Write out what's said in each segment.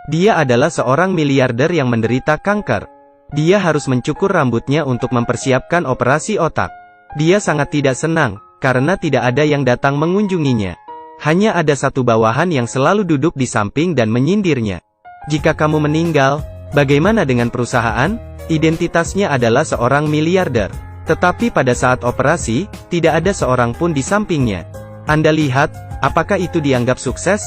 Dia adalah seorang miliarder yang menderita kanker. Dia harus mencukur rambutnya untuk mempersiapkan operasi otak. Dia sangat tidak senang, karena tidak ada yang datang mengunjunginya. Hanya ada satu bawahan yang selalu duduk di samping dan menyindirnya. Jika kamu meninggal, bagaimana dengan perusahaan? Identitasnya adalah seorang miliarder. Tetapi pada saat operasi, tidak ada seorang pun di sampingnya. Anda lihat, apakah itu dianggap sukses?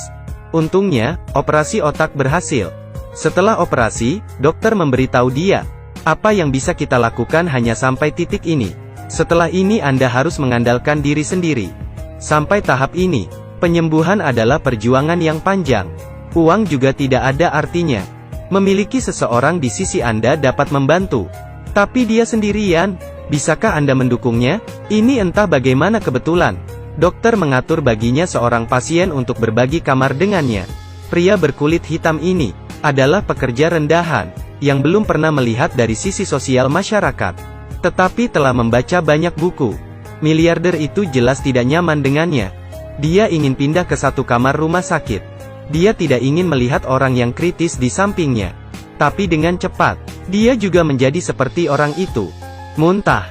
Untungnya, operasi otak berhasil. Setelah operasi, dokter memberitahu dia, apa yang bisa kita lakukan hanya sampai titik ini. Setelah ini Anda harus mengandalkan diri sendiri. Sampai tahap ini, penyembuhan adalah perjuangan yang panjang. Uang juga tidak ada artinya. Memiliki seseorang di sisi Anda dapat membantu. Tapi dia sendirian, bisakah Anda mendukungnya? Ini entah bagaimana kebetulan. Dokter mengatur baginya seorang pasien untuk berbagi kamar dengannya. Pria berkulit hitam ini adalah pekerja rendahan yang belum pernah melihat dari sisi sosial masyarakat, tetapi telah membaca banyak buku. Miliarder itu jelas tidak nyaman dengannya. Dia ingin pindah ke satu kamar rumah sakit. Dia tidak ingin melihat orang yang kritis di sampingnya. Tapi dengan cepat, dia juga menjadi seperti orang itu. Muntah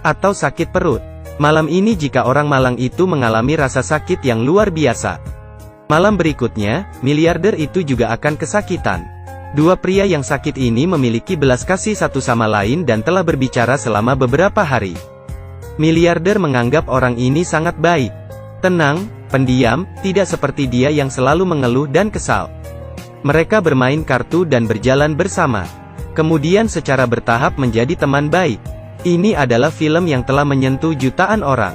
atau sakit perut. Malam ini jika orang malang itu mengalami rasa sakit yang luar biasa. Malam berikutnya, miliarder itu juga akan kesakitan. Dua pria yang sakit ini memiliki belas kasih satu sama lain dan telah berbicara selama beberapa hari. Miliarder menganggap orang ini sangat baik. Tenang, pendiam, tidak seperti dia yang selalu mengeluh dan kesal. Mereka bermain kartu dan berjalan bersama. Kemudian secara bertahap menjadi teman baik. Ini adalah film yang telah menyentuh jutaan orang.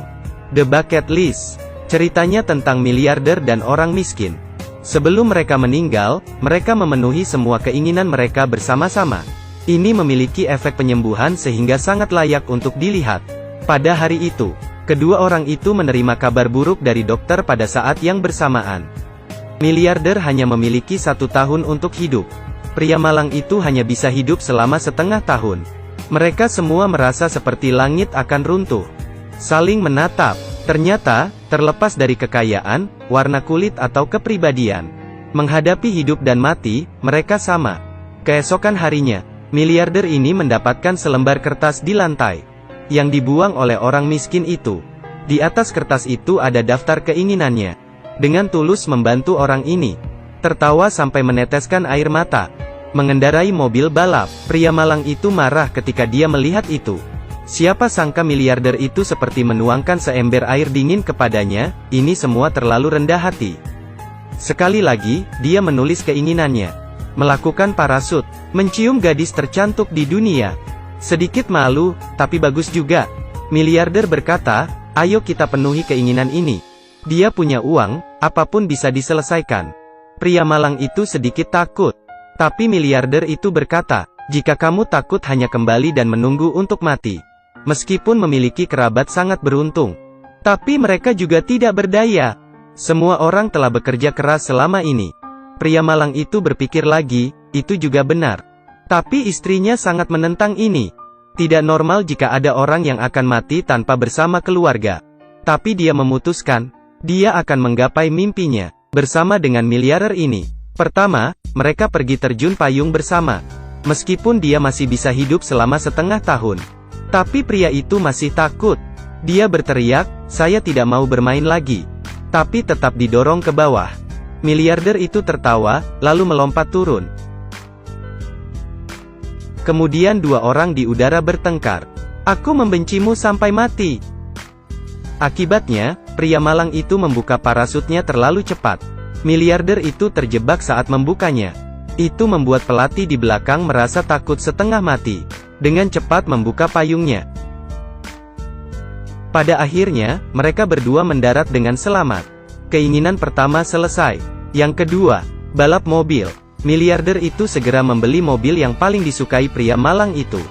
The Bucket List. Ceritanya tentang miliarder dan orang miskin. Sebelum mereka meninggal, mereka memenuhi semua keinginan mereka bersama-sama. Ini memiliki efek penyembuhan sehingga sangat layak untuk dilihat. Pada hari itu, kedua orang itu menerima kabar buruk dari dokter pada saat yang bersamaan. Miliarder hanya memiliki 1 tahun untuk hidup. Pria malang itu hanya bisa hidup selama setengah tahun. Mereka semua merasa seperti langit akan runtuh. Saling menatap. Ternyata, terlepas dari kekayaan, warna kulit atau kepribadian, menghadapi hidup dan mati, mereka sama. Keesokan harinya, miliarder ini mendapatkan selembar kertas di lantai, yang dibuang oleh orang miskin itu. Di atas kertas itu ada daftar keinginannya. Dengan tulus membantu orang ini, tertawa sampai meneteskan air mata. Mengendarai mobil balap, pria malang itu marah ketika dia melihat itu. Siapa sangka miliarder itu seperti menuangkan seember air dingin kepadanya. Ini semua terlalu rendah hati. Sekali lagi, dia menulis keinginannya. Melakukan parasut, mencium gadis tercantik di dunia. Sedikit malu, tapi bagus juga. Miliarder berkata, ayo kita penuhi keinginan ini. Dia punya uang, apapun bisa diselesaikan. Pria malang itu sedikit takut. Tapi miliarder itu berkata, jika kamu takut hanya kembali dan menunggu untuk mati. Meskipun memiliki kerabat sangat beruntung. Tapi mereka juga tidak berdaya. Semua orang telah bekerja keras selama ini. Pria malang itu berpikir lagi, itu juga benar. Tapi istrinya sangat menentang ini. Tidak normal jika ada orang yang akan mati tanpa bersama keluarga. Tapi dia memutuskan, dia akan menggapai mimpinya, bersama dengan miliarder ini. Pertama, mereka pergi terjun payung bersama. Meskipun dia masih bisa hidup selama setengah tahun. Tapi pria itu masih takut. Dia berteriak, saya tidak mau bermain lagi. Tapi tetap didorong ke bawah. Miliarder itu tertawa, lalu melompat turun. Kemudian dua orang di udara bertengkar. Aku membencimu sampai mati. Akibatnya, pria malang itu membuka parasutnya terlalu cepat. Miliarder itu terjebak saat membukanya. Itu membuat pelatih di belakang merasa takut setengah mati. Dengan cepat membuka payungnya. Pada akhirnya, mereka berdua mendarat dengan selamat. Keinginan pertama selesai. Yang kedua, balap mobil. Miliarder itu segera membeli mobil yang paling disukai pria malang itu.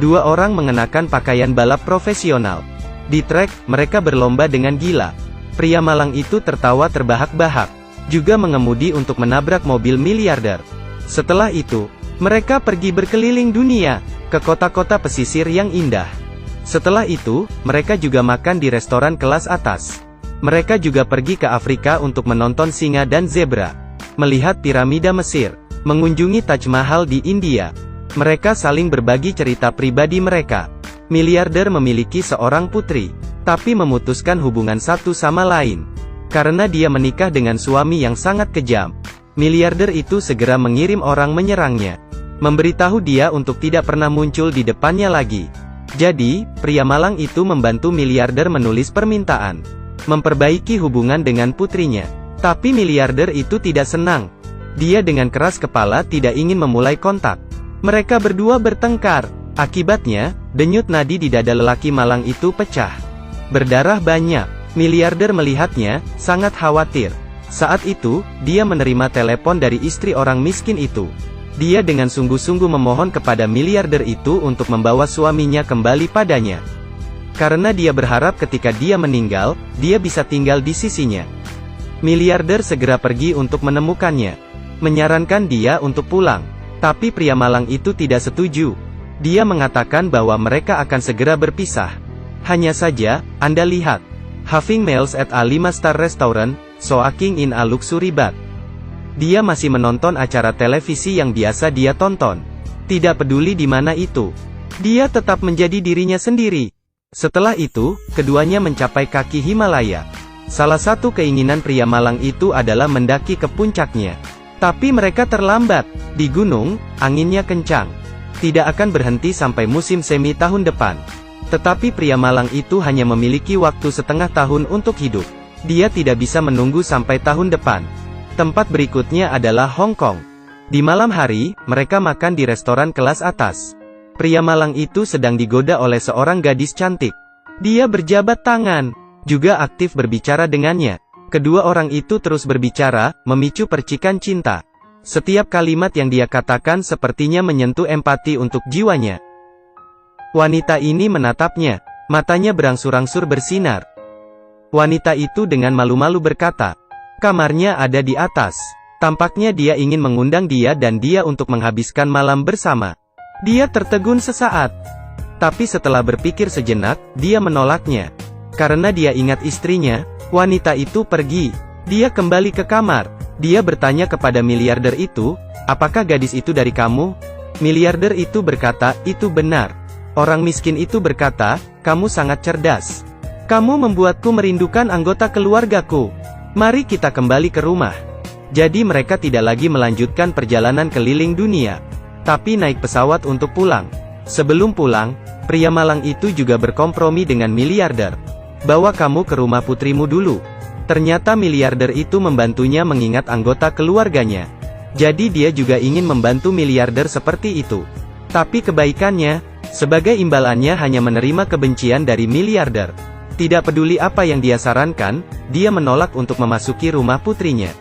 Dua orang mengenakan pakaian balap profesional. Di trek, mereka berlomba dengan gila. Pria malang itu tertawa terbahak-bahak. Juga mengemudi untuk menabrak mobil miliarder. Setelah itu, mereka pergi berkeliling dunia, ke kota-kota pesisir yang indah. Setelah itu, mereka juga makan di restoran kelas atas. Mereka juga pergi ke Afrika untuk menonton singa dan zebra. Melihat piramida Mesir. mengunjungi Taj Mahal di India. Mereka saling berbagi cerita pribadi mereka. Miliarder memiliki seorang putri, tapi memutuskan hubungan satu sama lain. Karena dia menikah dengan suami yang sangat kejam, miliarder itu segera mengirim orang menyerangnya, memberitahu dia untuk tidak pernah muncul di depannya lagi. Jadi, pria malang itu membantu miliarder menulis permintaan, memperbaiki hubungan dengan putrinya. Tapi miliarder itu tidak senang. Dia dengan keras kepala tidak ingin memulai kontak. Mereka berdua bertengkar. Akibatnya, denyut nadi di dada lelaki malang itu pecah. Berdarah banyak. Miliarder melihatnya, sangat khawatir. Saat itu, dia menerima telepon dari istri orang miskin itu. Dia dengan sungguh-sungguh memohon kepada miliarder itu untuk membawa suaminya kembali padanya. Karena dia berharap ketika dia meninggal, dia bisa tinggal di sisinya. Miliarder segera pergi untuk menemukannya, menyarankan dia untuk pulang. Tapi pria malang itu tidak setuju. Dia mengatakan bahwa mereka akan segera berpisah. Hanya saja, Anda lihat. Having meals at a 5-star restaurant, soaking in a luxury bath. Dia masih menonton acara televisi yang biasa dia tonton. Tidak peduli di mana itu. Dia tetap menjadi dirinya sendiri. Setelah itu, keduanya mencapai kaki Himalaya. Salah satu keinginan pria malang itu adalah mendaki ke puncaknya. Tapi mereka terlambat. Di gunung, anginnya kencang. Tidak akan berhenti sampai musim semi tahun depan. Tetapi pria malang itu hanya memiliki waktu setengah tahun untuk hidup. Dia tidak bisa menunggu sampai tahun depan. Tempat berikutnya adalah Hong Kong. Di malam hari, mereka makan di restoran kelas atas. Pria malang itu sedang digoda oleh seorang gadis cantik. Dia berjabat tangan, juga aktif berbicara dengannya. Kedua orang itu terus berbicara, memicu percikan cinta. Setiap kalimat yang dia katakan sepertinya menyentuh empati untuk jiwanya. Wanita ini menatapnya, matanya berangsur-angsur bersinar. Wanita itu dengan malu-malu berkata, "Kamarnya ada di atas." Tampaknya dia ingin mengundang dia dan dia untuk menghabiskan malam bersama. Dia tertegun sesaat. Tapi setelah berpikir sejenak, dia menolaknya. Karena dia ingat istrinya, wanita itu pergi. Dia kembali ke kamar. Dia bertanya kepada miliarder itu, "Apakah gadis itu dari kamu?" Miliarder itu berkata, "Itu benar." Orang miskin itu berkata, "Kamu sangat cerdas. Kamu membuatku merindukan anggota keluargaku. Mari kita kembali ke rumah." Jadi mereka tidak lagi melanjutkan perjalanan keliling dunia, tapi naik pesawat untuk pulang. Sebelum pulang, pria malang itu juga berkompromi dengan miliarder. "Bawa kamu ke rumah putrimu dulu." Ternyata miliarder itu membantunya mengingat anggota keluarganya. Jadi dia juga ingin membantu miliarder seperti itu. Tapi kebaikannya, sebagai imbalannya hanya menerima kebencian dari miliarder. Tidak peduli apa yang dia sarankan, dia menolak untuk memasuki rumah putrinya.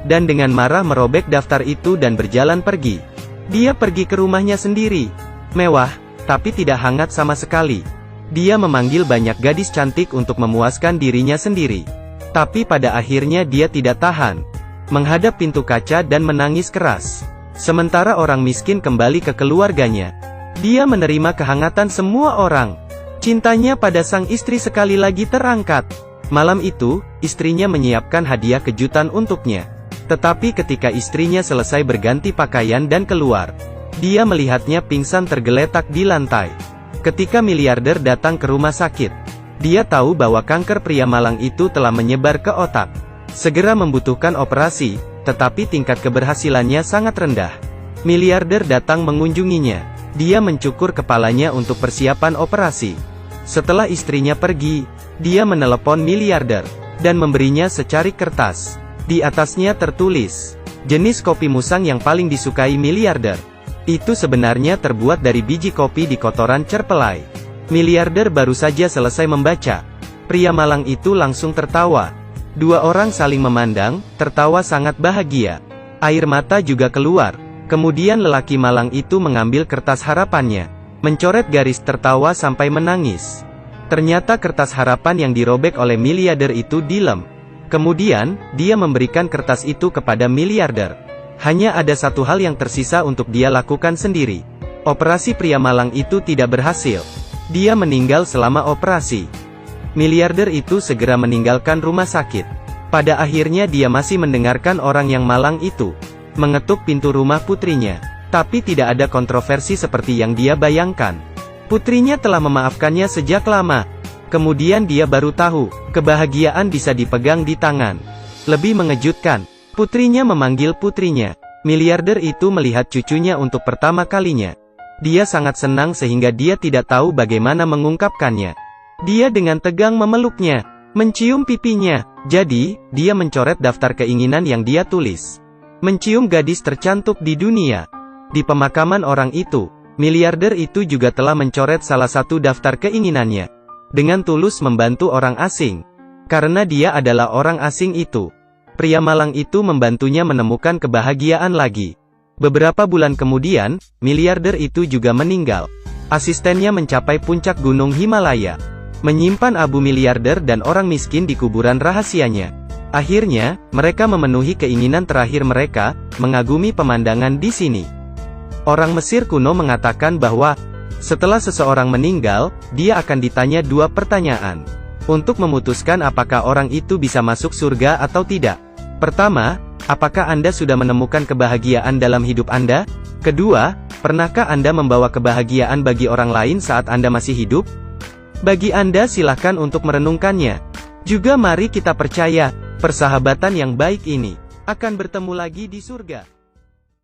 Dan dengan marah merobek daftar itu dan berjalan pergi. Dia pergi ke rumahnya sendiri. Mewah, tapi tidak hangat sama sekali. Dia memanggil banyak gadis cantik untuk memuaskan dirinya sendiri. Tapi pada akhirnya dia tidak tahan. Menghadap pintu kaca dan menangis keras. Sementara orang miskin kembali ke keluarganya. Dia menerima kehangatan semua orang. Cintanya pada sang istri sekali lagi terangkat. Malam itu, istrinya menyiapkan hadiah kejutan untuknya. Tetapi ketika istrinya selesai berganti pakaian dan keluar, dia melihatnya pingsan tergeletak di lantai. Ketika miliarder datang ke rumah sakit, dia tahu bahwa kanker pria malang itu telah menyebar ke otak. Segera membutuhkan operasi, tetapi tingkat keberhasilannya sangat rendah. Miliarder datang mengunjunginya. Dia mencukur kepalanya untuk persiapan operasi. Setelah istrinya pergi, dia menelepon miliarder, dan memberinya secari kertas. Di atasnya tertulis, jenis kopi musang yang paling disukai miliarder. Itu sebenarnya terbuat dari biji kopi di kotoran cerpelai. Miliarder baru saja selesai membaca. Pria malang itu langsung tertawa. Dua orang saling memandang, tertawa sangat bahagia. Air mata juga keluar. Kemudian lelaki malang itu mengambil kertas harapannya, mencoret garis tertawa sampai menangis. Ternyata kertas harapan yang dirobek oleh miliarder itu dilem. Kemudian, dia memberikan kertas itu kepada miliarder. Hanya ada satu hal yang tersisa untuk dia lakukan sendiri. Operasi pria malang itu tidak berhasil. Dia meninggal selama operasi. Miliarder itu segera meninggalkan rumah sakit. Pada akhirnya dia masih mendengarkan orang yang malang itu. mengetuk pintu rumah putrinya. Tapi tidak ada kontroversi seperti yang dia bayangkan. Putrinya telah memaafkannya sejak lama. Kemudian dia baru tahu, kebahagiaan bisa dipegang di tangan. Lebih mengejutkan, putrinya memanggil putrinya. Miliarder itu melihat cucunya untuk pertama kalinya. Dia sangat senang sehingga dia tidak tahu bagaimana mengungkapkannya. Dia dengan tegang memeluknya, mencium pipinya. Jadi, dia mencoret daftar keinginan yang dia tulis. Mencium gadis tercantik di dunia. Di pemakaman orang itu, miliarder itu juga telah mencoret salah satu daftar keinginannya. Dengan tulus membantu orang asing. Karena dia adalah orang asing itu. Pria malang itu membantunya menemukan kebahagiaan lagi. Beberapa bulan kemudian, miliarder itu juga meninggal. Asistennya mencapai puncak gunung Himalaya. Menyimpan abu miliarder dan orang miskin di kuburan rahasianya. Akhirnya, mereka memenuhi keinginan terakhir mereka, mengagumi pemandangan di sini. Orang Mesir kuno mengatakan bahwa, setelah seseorang meninggal, dia akan ditanya 2 pertanyaan. Untuk memutuskan apakah orang itu bisa masuk surga atau tidak. Pertama, apakah Anda sudah menemukan kebahagiaan dalam hidup Anda? Kedua, pernahkah Anda membawa kebahagiaan bagi orang lain saat Anda masih hidup? Bagi Anda silakan untuk merenungkannya. Juga mari kita percaya, persahabatan yang baik ini, akan bertemu lagi di surga.